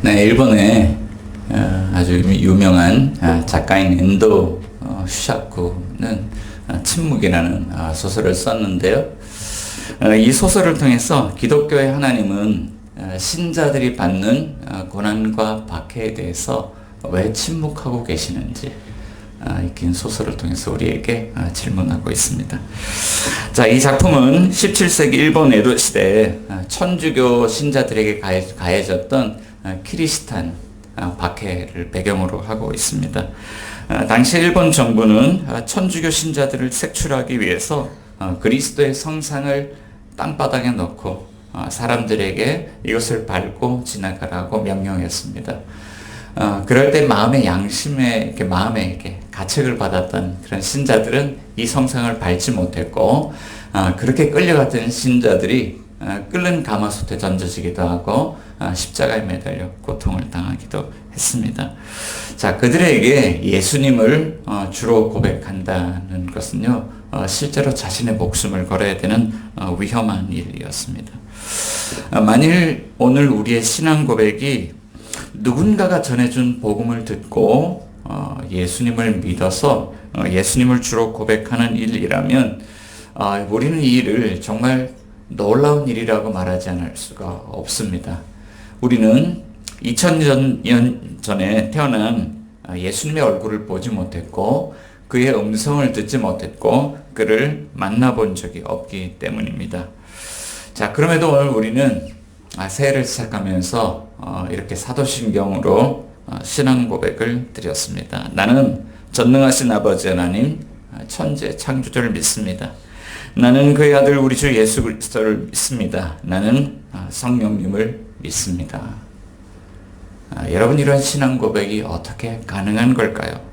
네, 일본의 아주 유명한 작가인 엔도 슈샤쿠는 침묵이라는 소설을 썼는데요. 이 소설을 통해서 기독교의 하나님은 신자들이 받는 고난과 박해에 대해서 왜 침묵하고 계시는지 이 긴 소설을 통해서 우리에게 질문하고 있습니다. 자, 이 작품은 17세기 일본 에도 시대에 천주교 신자들에게 가해졌던 키리스탄 박해를 배경으로 하고 있습니다. 당시 일본 정부는 천주교 신자들을 색출하기 위해서 그리스도의 성상을 땅바닥에 넣고 사람들에게 이것을 밟고 지나가라고 명령했습니다. 그럴 때 마음의 양심에 마음에 이렇게 가책을 받았던 그런 신자들은 이 성상을 밟지 못했고, 그렇게 끌려갔던 신자들이 끓는 가마솥에 던져지기도 하고 십자가에 매달려 고통을 당하기도 했습니다. 자, 그들에게 예수님을 주로 고백한다는 것은요, 실제로 자신의 목숨을 걸어야 되는 위험한 일이었습니다. 만일 오늘 우리의 신앙 고백이 누군가가 전해준 복음을 듣고 예수님을 믿어서 예수님을 주로 고백하는 일이라면 우리는 이 일을 정말 놀라운 일이라고 말하지 않을 수가 없습니다. 우리는 2000년 전에 태어난 예수님의 얼굴을 보지 못했고 그의 음성을 듣지 못했고 그를 만나본 적이 없기 때문입니다. 자, 그럼에도 오늘 우리는 새해를 시작하면서 이렇게 사도신경으로 신앙 고백을 드렸습니다. 나는 전능하신 아버지 하나님, 천재 창조주를 믿습니다. 나는 그의 아들 우리 주 예수 그리스도를 믿습니다. 나는 성령님을 믿습니다. 여러분, 이런 신앙 고백이 어떻게 가능한 걸까요?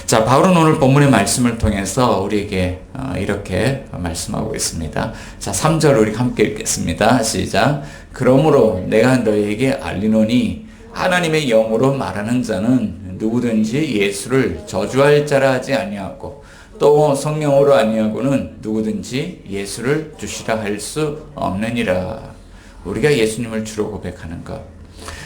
자, 바울은 오늘 본문의 말씀을 통해서 우리에게 이렇게 말씀하고 있습니다. 자, 3절 우리 함께 읽겠습니다. 시작. 그러므로 내가 너희에게 알리노니 하나님의 영으로 말하는 자는 누구든지 예수를 저주할 자라 하지 아니하고 또 성령으로 아니하고는 누구든지 예수를 주시라 할 수 없느니라. 우리가 예수님을 주로 고백하는 것,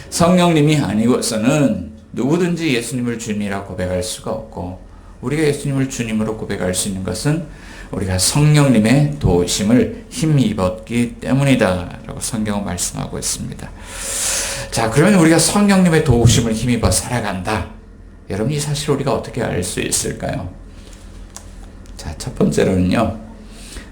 성령님이 아니고서는 누구든지 예수님을 주님이라 고백할 수가 없고, 우리가 예수님을 주님으로 고백할 수 있는 것은 우리가 성령님의 도우심을 힘입었기 때문이다 라고 성경은 말씀하고 있습니다. 자, 그러면 우리가 성령님의 도우심을 힘입어 살아간다. 여러분, 이 사실을 우리가 어떻게 알 수 있을까요? 자, 첫 번째로는요,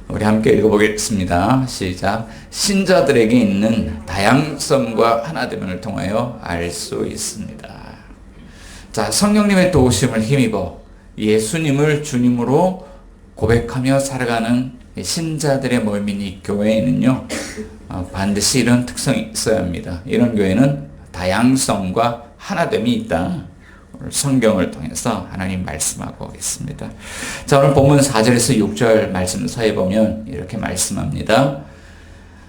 우리 함께 읽어보겠습니다. 시작. 신자들에게 있는 다양성과 하나됨을 통하여 알 수 있습니다. 자, 성령님의 도우심을 힘입어 예수님을 주님으로 고백하며 살아가는 신자들의 모임인 이 교회에는요, 반드시 이런 특성이 있어야 합니다. 이런 교회는 다양성과 하나됨이 있다. 오늘 성경을 통해서 하나님 말씀하고 있습니다. 자, 오늘 본문 4절에서 6절 말씀 사이에 보면 이렇게 말씀합니다.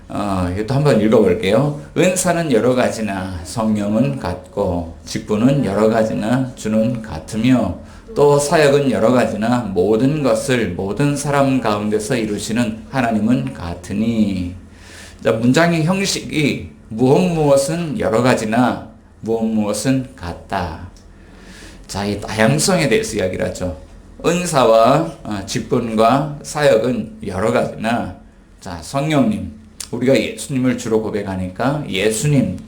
이것도 한번 읽어볼게요. 은사는 여러 가지나 성령은 같고 직분은 여러 가지나 주는 같으며 또 사역은 여러 가지나 모든 것을 모든 사람 가운데서 이루시는 하나님은 같으니. 자, 문장의 형식이 무엇은 여러 가지나 무엇은 같다. 자, 이 다양성에 대해서 이야기를 하죠. 은사와 직분과 사역은 여러 가지나, 자, 성령님, 우리가 예수님을 주로 고백하니까 예수님,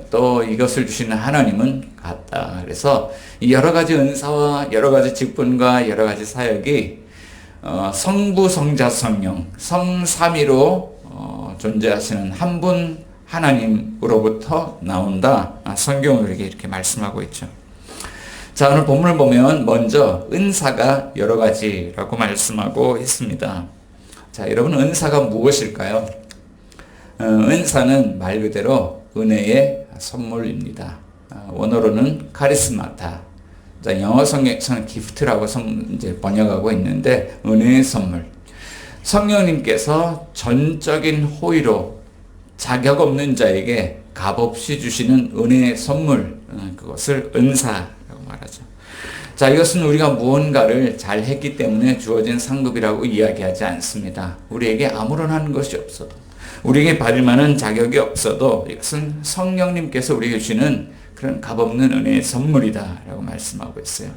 또 이것을 주시는 하나님은 같다. 그래서 여러 가지 은사와 여러 가지 직분과 여러 가지 사역이 성부, 성자, 성령, 성삼위로 존재하시는 한 분 하나님으로부터 나온다. 성경은 우리에게 이렇게 말씀하고 있죠. 자, 오늘 본문을 보면 먼저 은사가 여러 가지라고 말씀하고 있습니다. 자, 여러분, 은사가 무엇일까요? 은사는 말 그대로 은혜의 선물입니다. 원어로는 카리스마타. 자, 영어 성경에서는 기프트라고 이제 번역하고 있는데, 은혜의 선물. 성령님께서 전적인 호의로 자격 없는 자에게 값없이 주시는 은혜의 선물, 그것을 은사라고 말하죠. 자, 이것은 우리가 무언가를 잘 했기 때문에 주어진 상급이라고 이야기하지 않습니다. 우리에게 아무런 한 것이 없어도, 우리에게 받을 만한 자격이 없어도 이것은 성령님께서 우리에게 주시는 그런 값없는 은혜의 선물이다 라고 말씀하고 있어요.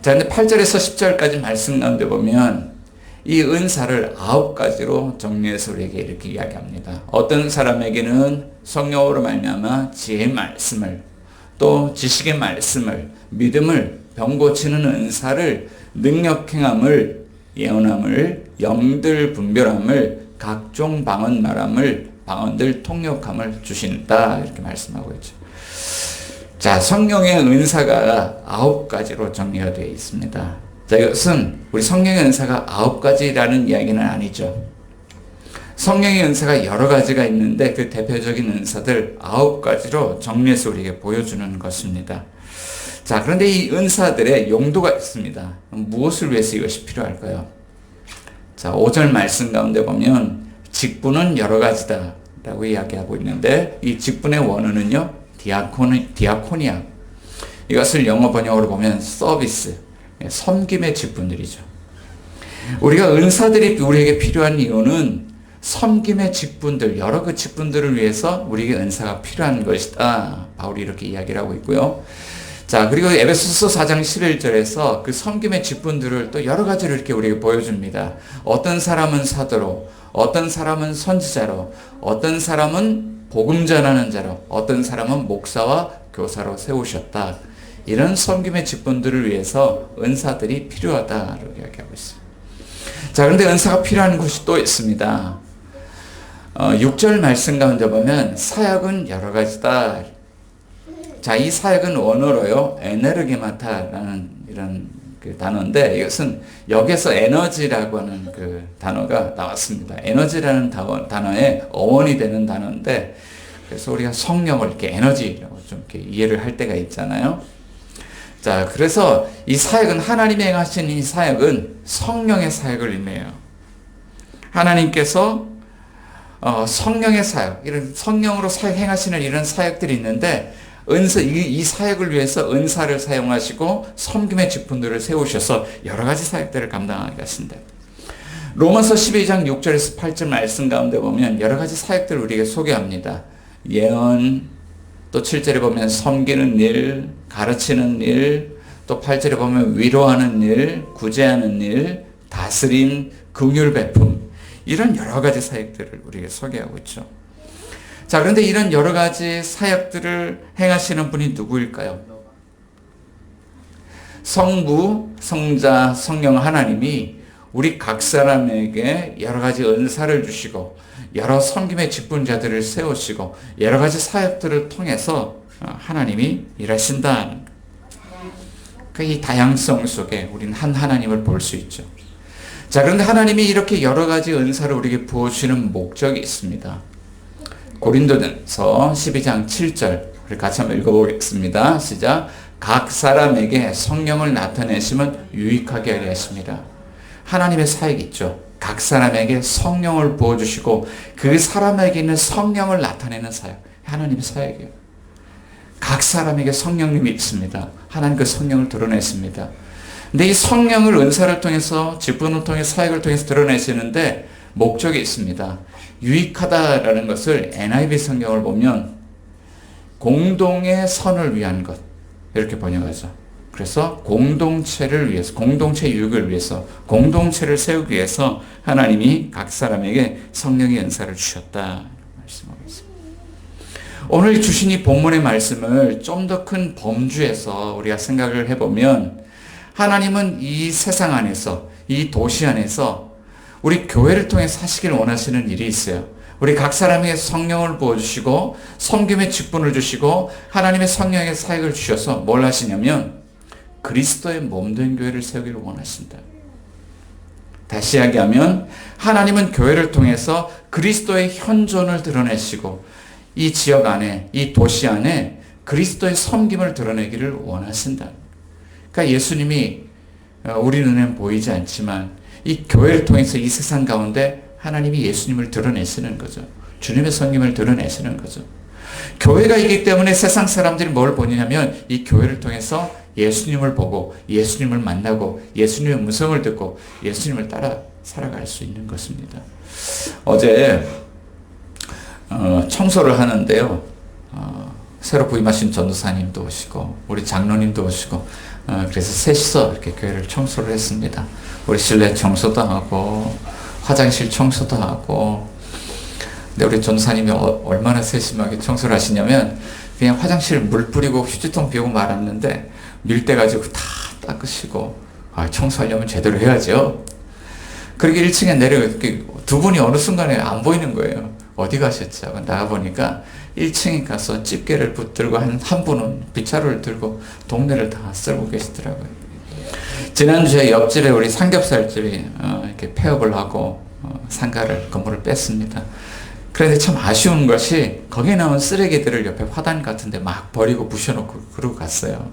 자, 근데 8절에서 10절까지 말씀 가운데 보면 이 은사를 9가지로 정리해서 우리에게 이렇게 이야기합니다. 어떤 사람에게는 성령으로 말미암아 지혜의 말씀을, 또 지식의 말씀을, 믿음을, 병 고치는 은사를, 능력 행함을, 예언함을, 영들 분별함을, 각종 방언 말함을, 방언들 통역함을 주신다 이렇게 말씀하고 있죠. 자, 성령의 은사가 9가지로 정리가 되어 있습니다. 자, 이것은 우리 성령의 은사가 9가지라는 이야기는 아니죠. 성령의 은사가 여러 가지가 있는데 그 대표적인 은사들 9가지로 정리해서 우리에게 보여주는 것입니다. 자, 그런데 이 은사들의 용도가 있습니다. 무엇을 위해서 이것이 필요할까요? 자, 5절 말씀 가운데 보면 직분은 여러 가지다 라고 이야기하고 있는데 이 직분의 원어는요, 디아코니아. 이것을 영어 번역으로 보면 서비스, 섬김의 직분들이죠. 우리가 은사들이 우리에게 필요한 이유는 섬김의 직분들, 여러 그 직분들을 위해서 우리에게 은사가 필요한 것이다. 바울이 이렇게 이야기를 하고 있고요. 자, 그리고 에베소서 4장 11절에서 그 섬김의 직분들을 또 여러 가지로 이렇게 우리에게 보여줍니다. 어떤 사람은 사도로, 어떤 사람은 선지자로, 어떤 사람은 복음 전하는 자로, 어떤 사람은 목사와 교사로 세우셨다. 이런 섬김의 직분들을 위해서 은사들이 필요하다라고 이야기하고 있습니다. 자, 그런데 은사가 필요한 것이 또 있습니다. 6절 말씀 가운데 보면 사역은 여러 가지다. 자, 이 사역은 원어로요, 에네르게마타라는 이런 그 단어인데 이것은 여기서 에너지라고 하는 그 단어가 나왔습니다. 에너지라는 단어의 어원이 되는 단어인데 그래서 우리가 성령을 이렇게 에너지라고 좀 이렇게 이해를 할 때가 있잖아요. 자, 그래서 이 사역은 하나님이 행하신 이 사역은 성령의 사역을 의미해요. 하나님께서 성령의 사역, 이런 성령으로 행하시는 이런 사역들이 있는데 이 사역을 위해서 은사를 사용하시고 섬김의 직분들을 세우셔서 여러 가지 사역들을 감당하게 하신다. 로마서 12장 6절에서 8절 말씀 가운데 보면 여러 가지 사역들을 우리에게 소개합니다. 예언, 또 7절에 보면 섬기는 일, 가르치는 일, 또 8절에 보면 위로하는 일, 구제하는 일, 다스림, 긍휼 베품, 이런 여러 가지 사역들을 우리에게 소개하고 있죠. 자, 그런데 이런 여러 가지 사역들을 행하시는 분이 누구일까요? 성부, 성자, 성령 하나님이 우리 각 사람에게 여러 가지 은사를 주시고 여러 섬김의 직분자들을 세우시고 여러 가지 사역들을 통해서 하나님이 일하신다는 것. 이 다양성 속에 우리는 한 하나님을 볼 수 있죠. 자, 그런데 하나님이 이렇게 여러 가지 은사를 우리에게 부어주시는 목적이 있습니다. 고린도전서 12장 7절 우리 같이 한번 읽어보겠습니다. 시작. 각 사람에게 성령을 나타내시면 유익하게 하려 하십니다. 하나님의 사역이 있죠. 각 사람에게 성령을 부어주시고 그 사람에게 있는 성령을 나타내는 사역, 하나님의 사역이에요. 각 사람에게 성령님이 있습니다. 하나님 그 성령을 드러내십니다. 근데 이 성령을 은사를 통해서, 직분을 통해서, 사역을 통해서 드러내시는데 목적이 있습니다. 유익하다라는 것을 NIV 성경을 보면 공동의 선을 위한 것 이렇게 번역하죠. 그래서 공동체를 위해서, 공동체 유익을 위해서, 공동체를 세우기 위해서 하나님이 각 사람에게 성령의 은사를 주셨다 말씀하고 있습니다. 오늘 주신 이 본문의 말씀을 좀 더 큰 범주에서 우리가 생각을 해보면 하나님은 이 세상 안에서, 이 도시 안에서 우리 교회를 통해서 하시길 원하시는 일이 있어요. 우리 각 사람에게 성령을 부어주시고 섬김의 직분을 주시고 하나님의 성령의 사역을 주셔서 뭘 하시냐면 그리스도의 몸된 교회를 세우기를 원하신다. 다시 이야기하면 하나님은 교회를 통해서 그리스도의 현존을 드러내시고 이 지역 안에, 이 도시 안에 그리스도의 섬김을 드러내기를 원하신다. 그러니까 예수님이 우리 눈에는 보이지 않지만 이 교회를 통해서 이 세상 가운데 하나님이 예수님을 드러내시는 거죠. 주님의 성김을 드러내시는 거죠. 교회가 있기 때문에 세상 사람들이 뭘 보냐면 이 교회를 통해서 예수님을 보고 예수님을 만나고 예수님의 음성을 듣고 예수님을 따라 살아갈 수 있는 것입니다. 어제 청소를 하는데요. 새로 부임하신 전도사님도 오시고 우리 장로님도 오시고 그래서 셋이서 이렇게 교회를 청소를 했습니다. 우리 실내 청소도 하고 화장실 청소도 하고. 근데 우리 전도사님이 얼마나 세심하게 청소를 하시냐면 그냥 화장실 물 뿌리고 휴지통 비우고 말았는데 밀대 가지고 다 닦으시고 청소하려면 제대로 해야죠. 그렇게 1층에 내려 두 분이 어느 순간에 안 보이는 거예요. 어디 가셨지? 하고 나가보니까 1층에 가서 집게를 붙들고 한 분은 빗자루를 들고 동네를 다 쓸고 계시더라고요. 지난주에 옆집에 우리 삼겹살집이 이렇게 폐업을 하고 상가를 건물을 뺐습니다. 그런데 참 아쉬운 것이 거기에 나온 쓰레기들을 옆에 화단 같은 데 막 버리고 부셔놓고 그러고 갔어요.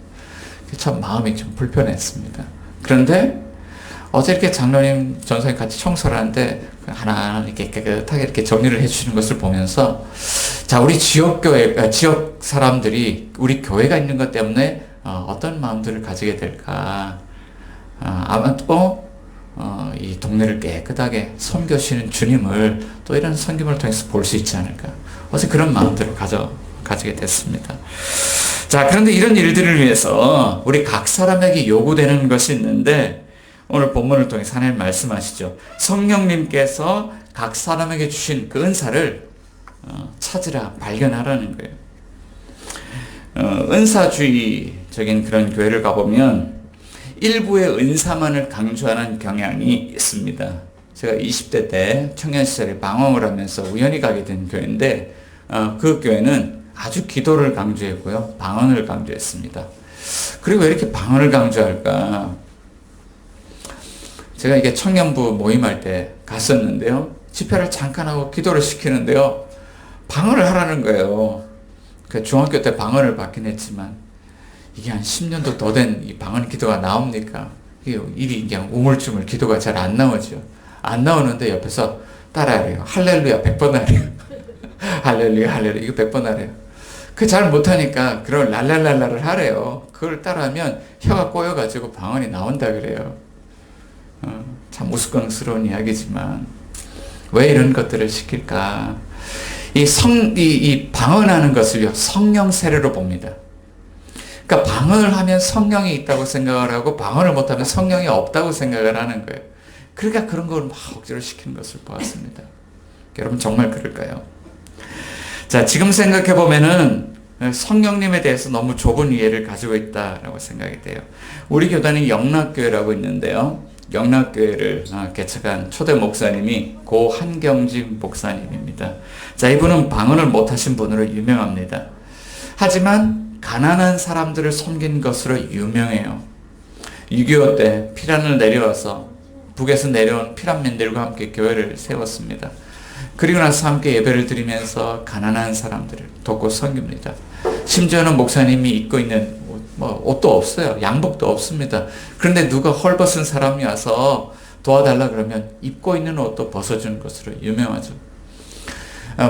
참 마음이 좀 불편했습니다. 그런데 어제 이렇게 장로님, 전사님 같이 청소를 하는데 하나하나 이렇게 깨끗하게 이렇게 정리를 해주시는 것을 보면서 자, 우리 지역 사람들이 우리 교회가 있는 것 때문에 어떤 마음들을 가지게 될까. 아마 또 이 동네를 깨끗하게 섬겨주시는 주님을 또 이런 섬김을 통해서 볼 수 있지 않을까. 어제 그런 마음들을 가지게 됐습니다. 자, 그런데 이런 일들을 위해서 우리 각 사람에게 요구되는 것이 있는데 오늘 본문을 통해서 하나님 말씀하시죠. 성령님께서 각 사람에게 주신 그 은사를 찾으라, 발견하라는 거예요. 은사주의적인 그런 교회를 가보면 일부의 은사만을 강조하는 경향이 있습니다. 제가 20대 때 청년 시절에 방황을 하면서 우연히 가게 된 교회인데 그 교회는 아주 기도를 강조했고요. 방언을 강조했습니다. 그리고 왜 이렇게 방언을 강조할까? 제가 이게 청년부 모임할 때 갔었는데요. 집회를 잠깐 하고 기도를 시키는데요. 방언을 하라는 거예요. 중학교 때 방언을 받긴 했지만 이게 한 10년도 더 된 이 방언 기도가 나옵니까? 일이 그냥 우물쭈물 기도가 잘 안 나오죠. 안 나오는데 옆에서 따라하래요. 할렐루야 100번 하래요. 할렐루야 할렐루야 이거 100번 하래요. 그 잘 못하니까 그걸 랄랄랄라를 하래요. 그걸 따라하면 혀가 꼬여가지고 방언이 나온다 그래요. 참 우스꽝스러운 이야기지만 왜 이런 것들을 시킬까? 이 방언하는 것을요 성령 세례로 봅니다. 그러니까 방언을 하면 성령이 있다고 생각을 하고 방언을 못하면 성령이 없다고 생각을 하는 거예요. 그러니까 그런 걸 막 억지로 시키는 것을 보았습니다. 여러분 정말 그럴까요? 자, 지금 생각해 보면은 성령님에 대해서 너무 좁은 이해를 가지고 있다라고 생각이 돼요. 우리 교단이 영락교회라고 있는데요. 영락교회를 개척한 초대 목사님이 고 한경직 목사님입니다. 자, 이분은 방언을 못하신 분으로 유명합니다. 하지만 가난한 사람들을 섬긴 것으로 유명해요. 6.25 때 피란을 내려와서 북에서 내려온 피란민들과 함께 교회를 세웠습니다. 그리고 나서 함께 예배를 드리면서 가난한 사람들을 돕고 섬깁니다. 심지어는 목사님이 입고 있는 옷도 없어요. 양복도 없습니다. 그런데 누가 헐벗은 사람이 와서 도와달라 그러면 입고 있는 옷도 벗어주는 것으로 유명하죠.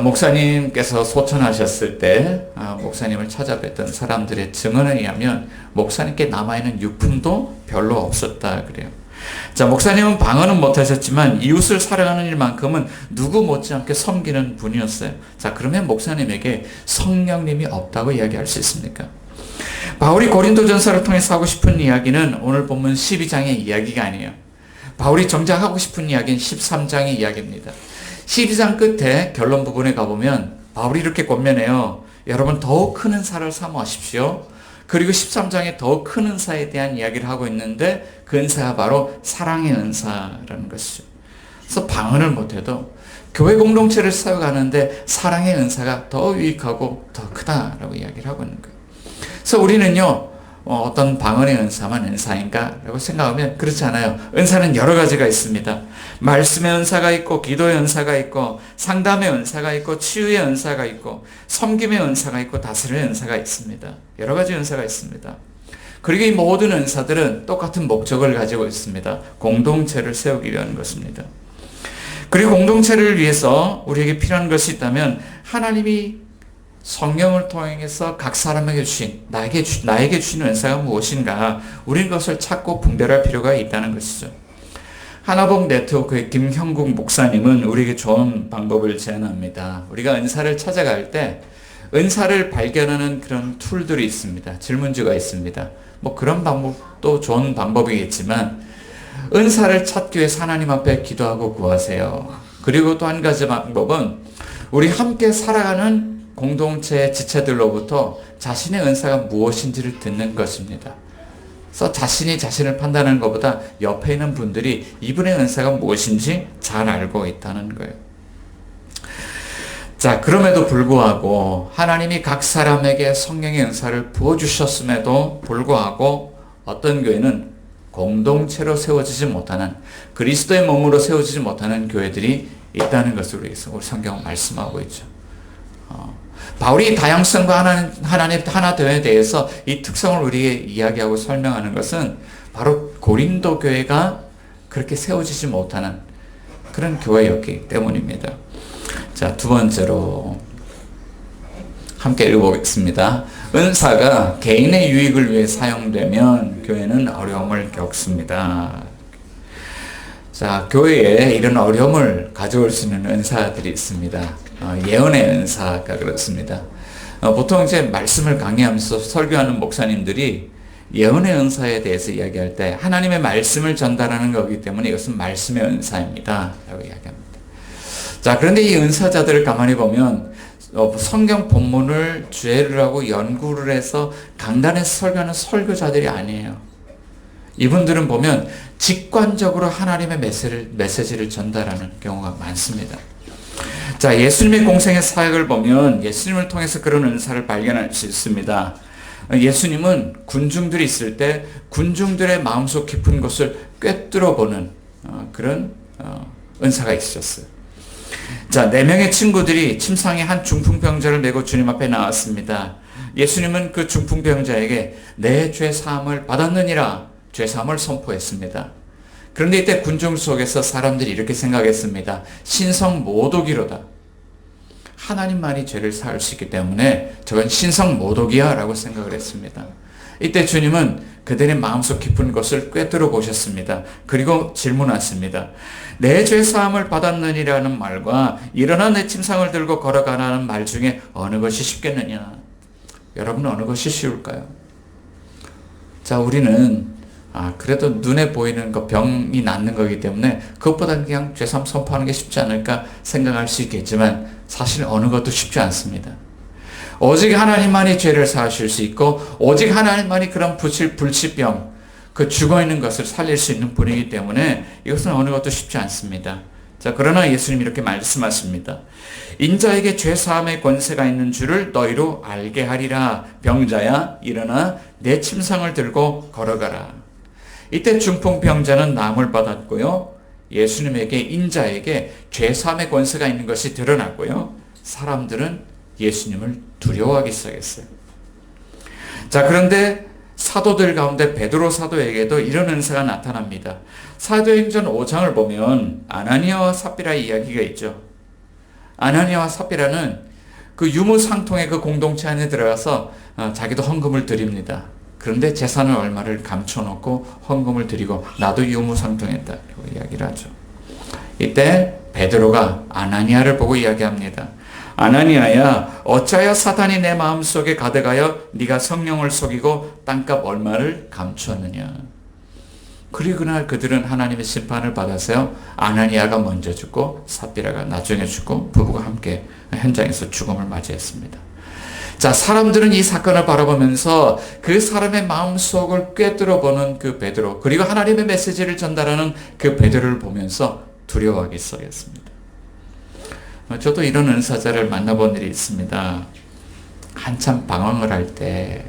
목사님께서 소천하셨을 때 목사님을 찾아뵀던 사람들의 증언에 의하면 목사님께 남아있는 유품도 별로 없었다 그래요. 자, 목사님은 방언은 못하셨지만 이웃을 사랑하는 일만큼은 누구 못지않게 섬기는 분이었어요. 자, 그러면 목사님에게 성령님이 없다고 이야기할 수 있습니까? 바울이 고린도전서를 통해서 하고 싶은 이야기는 오늘 본문 12장의 이야기가 아니에요. 바울이 정작 하고 싶은 이야기는 13장의 이야기입니다. 12장 끝에 결론 부분에 가보면 바울이 이렇게 권면해요. 여러분 더욱 큰 은사를 사모하십시오. 그리고 13장에 더욱 큰 은사에 대한 이야기를 하고 있는데 그 은사가 바로 사랑의 은사라는 것이죠. 그래서 방언을 못해도 교회 공동체를 세워가는데 사랑의 은사가 더 유익하고 더 크다라고 이야기를 하고 있는 거예요. 그래서 우리는요 어떤 방언의 은사만 은사인가? 라고 생각하면 그렇지 않아요. 은사는 여러 가지가 있습니다. 말씀의 은사가 있고 기도의 은사가 있고 상담의 은사가 있고 치유의 은사가 있고 섬김의 은사가 있고 다스림의 은사가 있습니다. 여러 가지 은사가 있습니다. 그리고 이 모든 은사들은 똑같은 목적을 가지고 있습니다. 공동체를 세우기 위한 것입니다. 그리고 공동체를 위해서 우리에게 필요한 것이 있다면 하나님이 성령을 통해서 각 사람에게 주신 나에게 주신 은사가 무엇인가 우리는 그것을 찾고 분별할 필요가 있다는 것이죠. 하나복 네트워크의 김형국 목사님은 우리에게 좋은 방법을 제안합니다. 우리가 은사를 찾아갈 때 은사를 발견하는 그런 툴들이 있습니다. 질문지가 있습니다. 뭐 그런 방법도 좋은 방법이겠지만 은사를 찾기 위해 하나님 앞에 기도하고 구하세요. 그리고 또 한 가지 방법은 우리 함께 살아가는 공동체 지체들로부터 자신의 은사가 무엇인지를 듣는 것입니다. 그래서 자신이 자신을 판단하는 것보다 옆에 있는 분들이 이분의 은사가 무엇인지 잘 알고 있다는 거예요. 자, 그럼에도 불구하고 하나님이 각 사람에게 성령의 은사를 부어주셨음에도 불구하고 어떤 교회는 공동체로 세워지지 못하는, 그리스도의 몸으로 세워지지 못하는 교회들이 있다는 것을 우리 성경은 말씀하고 있죠. 바울이 다양성과 하나님 하나됨에 대해서 이 특성을 우리에게 이야기하고 설명하는 것은 바로 고린도 교회가 그렇게 세워지지 못하는 그런 교회였기 때문입니다. 자, 두 번째로 함께 읽어보겠습니다. 은사가 개인의 유익을 위해 사용되면 교회는 어려움을 겪습니다. 자, 교회에 이런 어려움을 가져올 수 있는 은사들이 있습니다. 예언의 은사가 그렇습니다. 보통 이제 말씀을 강의하면서 설교하는 목사님들이 예언의 은사에 대해서 이야기할 때 하나님의 말씀을 전달하는 거기 때문에 이것은 말씀의 은사입니다 라고 이야기합니다. 자, 그런데 이 은사자들을 가만히 보면 성경 본문을 주제를 하고 연구를 해서 강단에서 설교하는 설교자들이 아니에요. 이분들은 보면 직관적으로 하나님의 메시지를 전달하는 경우가 많습니다. 자, 예수님의 공생의 사역을 보면 예수님을 통해서 그런 은사를 발견할 수 있습니다. 예수님은 군중들이 있을 때 군중들의 마음속 깊은 곳을 꿰뚫어 보는 그런 은사가 있으셨어요. 자, 4명의 친구들이 침상에 한 중풍병자를 메고 주님 앞에 나왔습니다. 예수님은 그 중풍병자에게 내 죄 사함을 받았느니라 죄 사함을 선포했습니다. 그런데 이때 군중 속에서 사람들이 이렇게 생각했습니다. 신성 모독이로다. 하나님만이 죄를 사할 수 있기 때문에 저건 신성 모독이야 라고 생각을 했습니다. 이때 주님은 그들의 마음속 깊은 것을 꿰뚫어 보셨습니다. 그리고 질문하십니다. 내 죄 사함을 받았느니라는 말과 일어나 내 침상을 들고 걸어가라는 말 중에 어느 것이 쉽겠느냐? 여러분, 어느 것이 쉬울까요? 자, 우리는 그래도 눈에 보이는 거 병이 낫는 거기 때문에 그것보다 그냥 죄사함 선포하는 게 쉽지 않을까 생각할 수 있겠지만 사실 어느 것도 쉽지 않습니다. 오직 하나님만이 죄를 사하실 수 있고 오직 하나님만이 그런 불치병, 그 죽어있는 것을 살릴 수 있는 분이기 때문에 이것은 어느 것도 쉽지 않습니다. 자, 그러나 예수님이 이렇게 말씀하십니다. 인자에게 죄사함의 권세가 있는 줄을 너희로 알게 하리라. 병자야 일어나 내 침상을 들고 걸어가라. 이때 중풍병자는 나음을 받았고요. 예수님에게 인자에게 죄사함의 권세가 있는 것이 드러났고요. 사람들은 예수님을 두려워하기 시작했어요. 자, 그런데 사도들 가운데 베드로 사도에게도 이런 은사가 나타납니다. 사도행전 5장을 보면 아나니아와 삽비라의 이야기가 있죠. 아나니아와 삽비라는 그 유무상통의 그 공동체 안에 들어가서 자기도 헌금을 드립니다. 그런데 재산을 얼마를 감춰놓고 헌금을 드리고 나도 유무상통했다 라고 이야기를 하죠. 이때 베드로가 아나니아를 보고 이야기합니다. 아나니아야, 어찌하여 사탄이 내 마음속에 가득하여 네가 성령을 속이고 땅값 얼마를 감추었느냐. 그리고 그날 그들은 하나님의 심판을 받아서요. 아나니아가 먼저 죽고 삽비라가 나중에 죽고 부부가 함께 현장에서 죽음을 맞이했습니다. 자, 사람들은 이 사건을 바라보면서 그 사람의 마음속을 꿰뚫어 보는 그 베드로, 그리고 하나님의 메시지를 전달하는 그 베드로를 보면서 두려워하기 시작했습니다. 저도 이런 은사자를 만나본 일이 있습니다. 한참 방황을 할 때,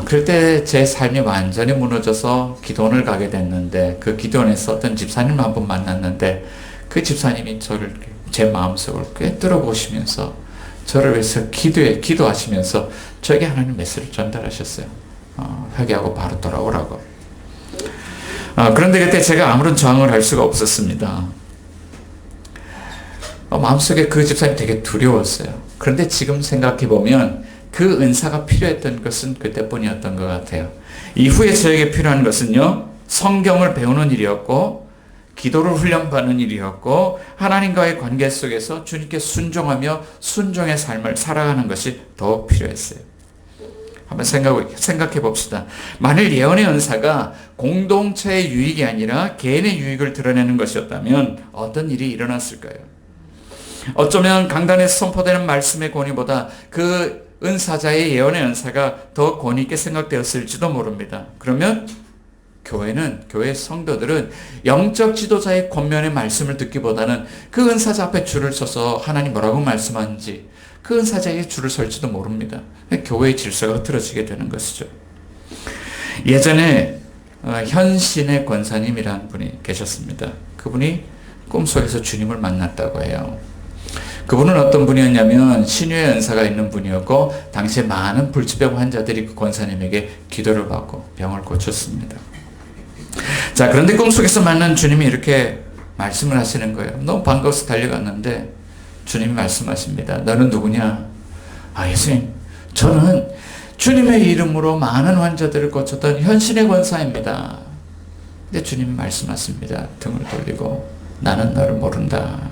그럴 때 제 삶이 완전히 무너져서 기도원을 가게 됐는데, 그 기도원에서 어떤 집사님을 한번 만났는데, 그 집사님이 저를 제 마음속을 꿰뚫어 보시면서 저를 위해서 기도하시면서 저에게 하나님 메시지를 전달하셨어요. 회개하고 바로 돌아오라고. 그런데 그때 제가 아무런 저항을 할 수가 없었습니다. 마음속에 그 집사님이 되게 두려웠어요. 그런데 지금 생각해보면 그 은사가 필요했던 것은 그때뿐이었던 것 같아요. 이후에 저에게 필요한 것은요, 성경을 배우는 일이었고 기도를 훈련받는 일이었고 하나님과의 관계 속에서 주님께 순종하며 순종의 삶을 살아가는 것이 더 필요했어요. 한번 생각해 봅시다. 만일 예언의 은사가 공동체의 유익이 아니라 개인의 유익을 드러내는 것이었다면 어떤 일이 일어났을까요? 어쩌면 강단에서 선포되는 말씀의 권위보다 그 은사자의 예언의 은사가 더 권위 있게 생각되었을지도 모릅니다. 그러면 교회 성도들은 영적 지도자의 권면의 말씀을 듣기보다는 그 은사자 앞에 줄을 서서 하나님 뭐라고 말씀하는지 그 은사자에게 줄을 설지도 모릅니다. 교회의 질서가 흐트러지게 되는 것이죠. 예전에 현신의 권사님이라는 분이 계셨습니다. 그분이 꿈속에서 주님을 만났다고 해요. 그분은 어떤 분이었냐면 신유의 은사가 있는 분이었고 당시에 많은 불치병 환자들이 그 권사님에게 기도를 받고 병을 고쳤습니다. 자, 그런데 꿈속에서 만난 주님이 이렇게 말씀을 하시는 거예요. 너무 반가워서 달려갔는데 주님이 말씀하십니다. 너는 누구냐? 아, 예수님, 저는 주님의 이름으로 많은 환자들을 고쳤던 현신의 권사입니다. 근데 주님이 말씀하십니다. 등을 돌리고 나는 너를 모른다.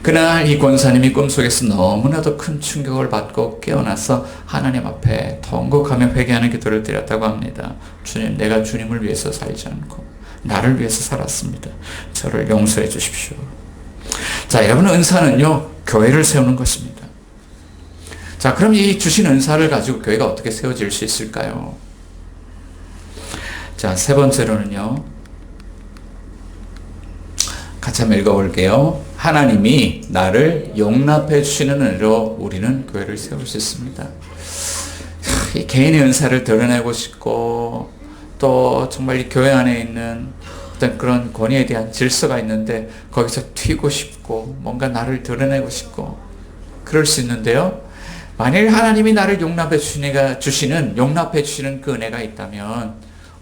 그날 이 권사님이 꿈속에서 너무나도 큰 충격을 받고 깨어나서 하나님 앞에 통곡하며 회개하는 기도를 드렸다고 합니다. 주님, 내가 주님을 위해서 살지 않고 나를 위해서 살았습니다. 저를 용서해 주십시오. 자, 여러분, 은사는요, 교회를 세우는 것입니다. 자, 그럼 이 주신 은사를 가지고 교회가 어떻게 세워질 수 있을까요? 자, 세 번째로는요, 같이 한번 읽어볼게요. 하나님이 나를 용납해 주시는 은혜로 우리는 교회를 세울 수 있습니다. 이 개인의 은사를 드러내고 싶고 또 정말 이 교회 안에 있는 어떤 그런 권위에 대한 질서가 있는데 거기서 튀고 싶고 뭔가 나를 드러내고 싶고 그럴 수 있는데요. 만일 하나님이 나를 용납해 주시는 그 은혜가 있다면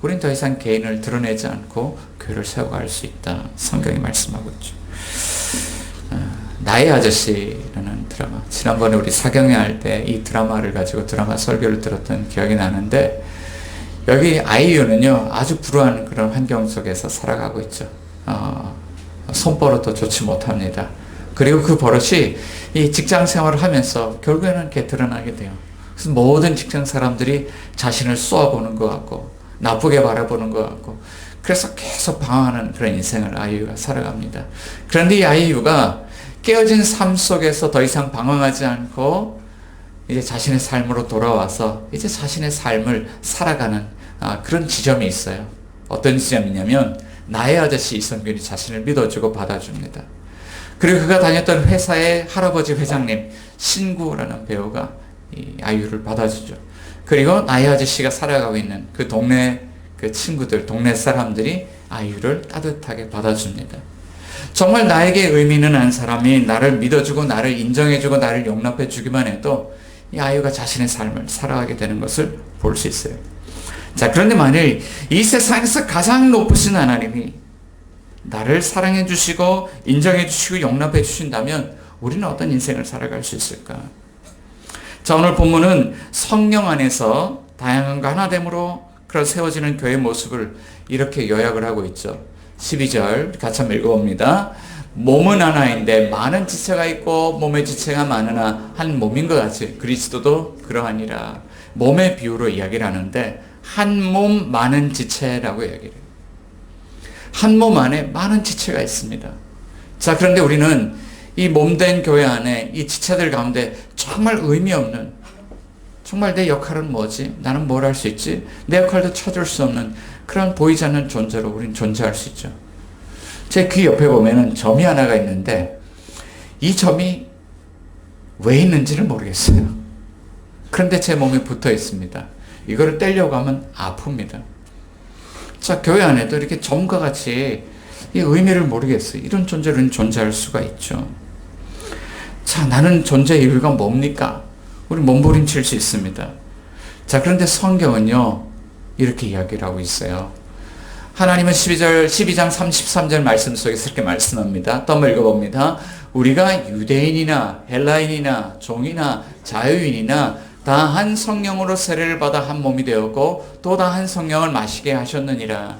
우린 더 이상 개인을 드러내지 않고 교회를 세워갈 수 있다. 성경이 말씀하고 있죠. 나의 아저씨라는 드라마. 지난번에 우리 사경회 할 때 이 드라마를 가지고 드라마 설교를 들었던 기억이 나는데 여기 아이유는요 아주 불우한 그런 환경 속에서 살아가고 있죠. 손버릇도 좋지 못합니다. 그리고 그 버릇이 이 직장 생활을 하면서 결국에는 이렇게 드러나게 돼요. 그래서 모든 직장 사람들이 자신을 쏘아보는 것 같고 나쁘게 바라보는 것 같고 그래서 계속 방황하는 그런 인생을 아이유가 살아갑니다. 그런데 이 아이유가 깨어진 삶 속에서 더 이상 방황하지 않고 이제 자신의 삶으로 돌아와서 이제 자신의 삶을 살아가는 그런 지점이 있어요. 어떤 지점이냐면 나의 아저씨 이성균이 자신을 믿어주고 받아줍니다. 그리고 그가 다녔던 회사의 할아버지 회장님 신구라는 배우가 이 아이유를 받아주죠. 그리고 나의 아저씨가 살아가고 있는 그 동네 그 친구들, 동네 사람들이 아이유를 따뜻하게 받아줍니다. 정말 나에게 의미 있는 한 사람이 나를 믿어주고 나를 인정해주고 나를 용납해주기만 해도 이 아이유가 자신의 삶을 살아가게 되는 것을 볼 수 있어요. 자, 그런데 만일 이 세상에서 가장 높으신 하나님이 나를 사랑해주시고 인정해주시고 용납해주신다면 우리는 어떤 인생을 살아갈 수 있을까? 자, 오늘 본문은 성령 안에서 다양함과 하나됨으로 그런 세워지는 교회의 모습을 이렇게 요약을 하고 있죠. 12절 같이 한번 읽어봅니다. 몸은 하나인데 많은 지체가 있고 몸의 지체가 많으나 한 몸인 것 같이 그리스도도 그러하니라. 몸의 비유로 이야기를 하는데 한 몸 많은 지체라고 이야기를 해요. 한 몸 안에 많은 지체가 있습니다. 자, 그런데 우리는 이 몸된 교회 안에 이 지체들 가운데 정말 의미 없는 정말 내 역할은 뭐지? 나는 뭘 할 수 있지? 내 역할도 찾을 수 없는 그런 보이지 않는 존재로 우린 존재할 수 있죠. 제 귀 옆에 보면은 점이 하나가 있는데 이 점이 왜 있는지를 모르겠어요. 그런데 제 몸에 붙어 있습니다. 이거를 떼려고 하면 아픕니다. 자, 교회 안에도 이렇게 점과 같이 이 의미를 모르겠어요. 이런 존재로는 존재할 수가 있죠. 자, 나는 존재의 이유가 뭡니까? 우리 몸부림칠 수 있습니다. 자, 그런데 성경은요 이렇게 이야기를 하고 있어요. 하나님은 12장 33절 말씀 속에서 이렇게 말씀합니다. 또 한번 읽어봅니다. 우리가 유대인이나 헬라인이나 종이나 자유인이나 다 한 성령으로 세례를 받아 한 몸이 되었고 또 다 한 성령을 마시게 하셨느니라.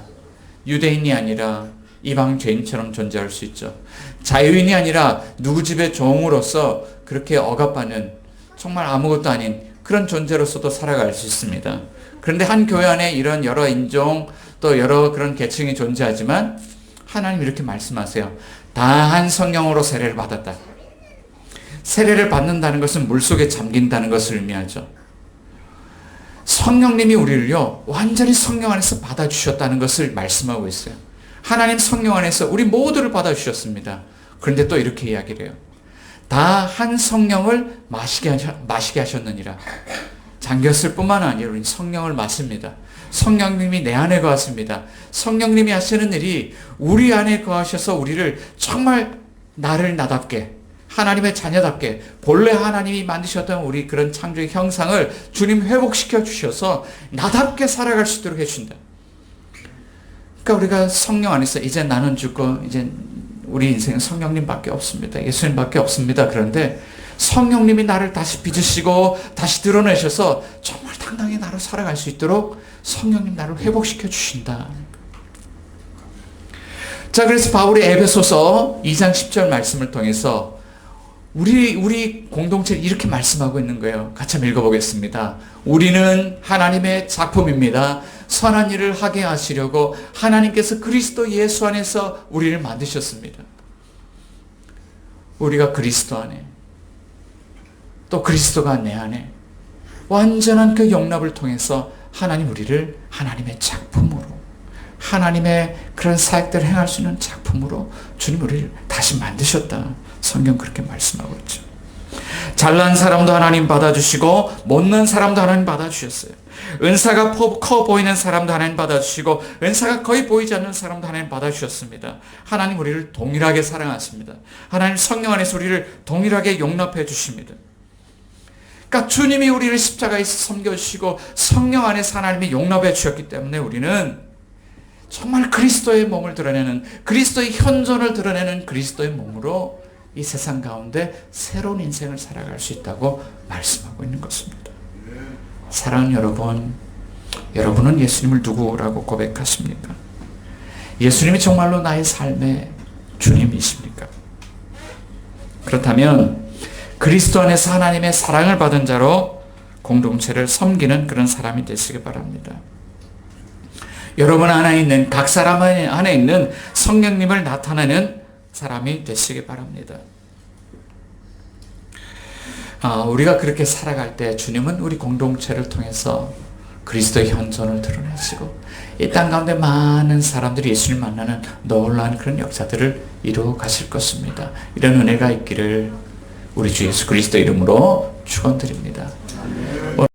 유대인이 아니라 이방 죄인처럼 존재할 수 있죠. 자유인이 아니라 누구 집의 종으로서 그렇게 억압받는 정말 아무것도 아닌 그런 존재로서도 살아갈 수 있습니다. 그런데 한 교회 안에 이런 여러 인종 또 여러 그런 계층이 존재하지만 하나님 이렇게 말씀하세요. 다 한 성령으로 세례를 받았다. 세례를 받는다는 것은 물속에 잠긴다는 것을 의미하죠. 성령님이 우리를요 완전히 성령 안에서 받아주셨다는 것을 말씀하고 있어요. 하나님 성령 안에서 우리 모두를 받아주셨습니다. 그런데 또 이렇게 이야기를 해요. 다 한 성령을 마시게 하셨느니라. 잠겼을 뿐만 아니라 우리 성령을 마십니다. 성령님이 내 안에 거하십니다. 성령님이 하시는 일이 우리 안에 거하셔서 우리를 정말 나를 나답게 하나님의 자녀답게 본래 하나님이 만드셨던 우리 그런 창조의 형상을 주님 회복시켜 주셔서 나답게 살아갈 수 있도록 해준다. 그러니까 우리가 성령 안에서 이제 나는 죽고 이제 우리 인생은 성령님밖에 없습니다. 예수님밖에 없습니다. 그런데 성령님이 나를 다시 빚으시고 다시 드러내셔서 정말 당당히 나로 살아갈 수 있도록 성령님 나를 회복시켜 주신다. 자, 그래서 바울이 에베소서 2장 10절 말씀을 통해서 우리 공동체를 이렇게 말씀하고 있는 거예요. 같이 한번 읽어보겠습니다. 우리는 하나님의 작품입니다. 선한 일을 하게 하시려고 하나님께서 그리스도 예수 안에서 우리를 만드셨습니다. 우리가 그리스도 안에 또 그리스도가 내 안에 완전한 그 용납을 통해서 하나님 우리를 하나님의 작품으로 하나님의 그런 사역들을 행할 수 있는 작품으로 주님 우리를 다시 만드셨다. 성경 그렇게 말씀하고 있죠. 잘난 사람도 하나님 받아주시고 못난 사람도 하나님 받아주셨어요. 은사가 커 보이는 사람도 하나님 받아주시고 은사가 거의 보이지 않는 사람도 하나님 받아주셨습니다. 하나님 우리를 동일하게 사랑하십니다. 하나님 성령 안에서 우리를 동일하게 용납해 주십니다. 그러니까 주님이 우리를 십자가에서 섬겨주시고 성령 안에서 하나님이 용납해 주셨기 때문에 우리는 정말 그리스도의 몸을 드러내는 그리스도의 현존을 드러내는 그리스도의 몸으로 이 세상 가운데 새로운 인생을 살아갈 수 있다고 말씀하고 있는 것입니다. 사랑하는 여러분, 여러분은 예수님을 누구라고 고백하십니까? 예수님이 정말로 나의 삶의 주님이십니까? 그렇다면 그리스도 안에서 하나님의 사랑을 받은 자로 공동체를 섬기는 그런 사람이 되시기 바랍니다. 여러분 안에 있는 각 사람 안에 있는 성령님을 나타내는 사람이 되시기 바랍니다. 우리가 그렇게 살아갈 때 주님은 우리 공동체를 통해서 그리스도의 현존을 드러내시고 이 땅 가운데 많은 사람들이 예수를 만나는 놀라운 그런 역사들을 이루어 가실 것입니다. 이런 은혜가 있기를 우리 주 예수 그리스도 이름으로 축원드립니다.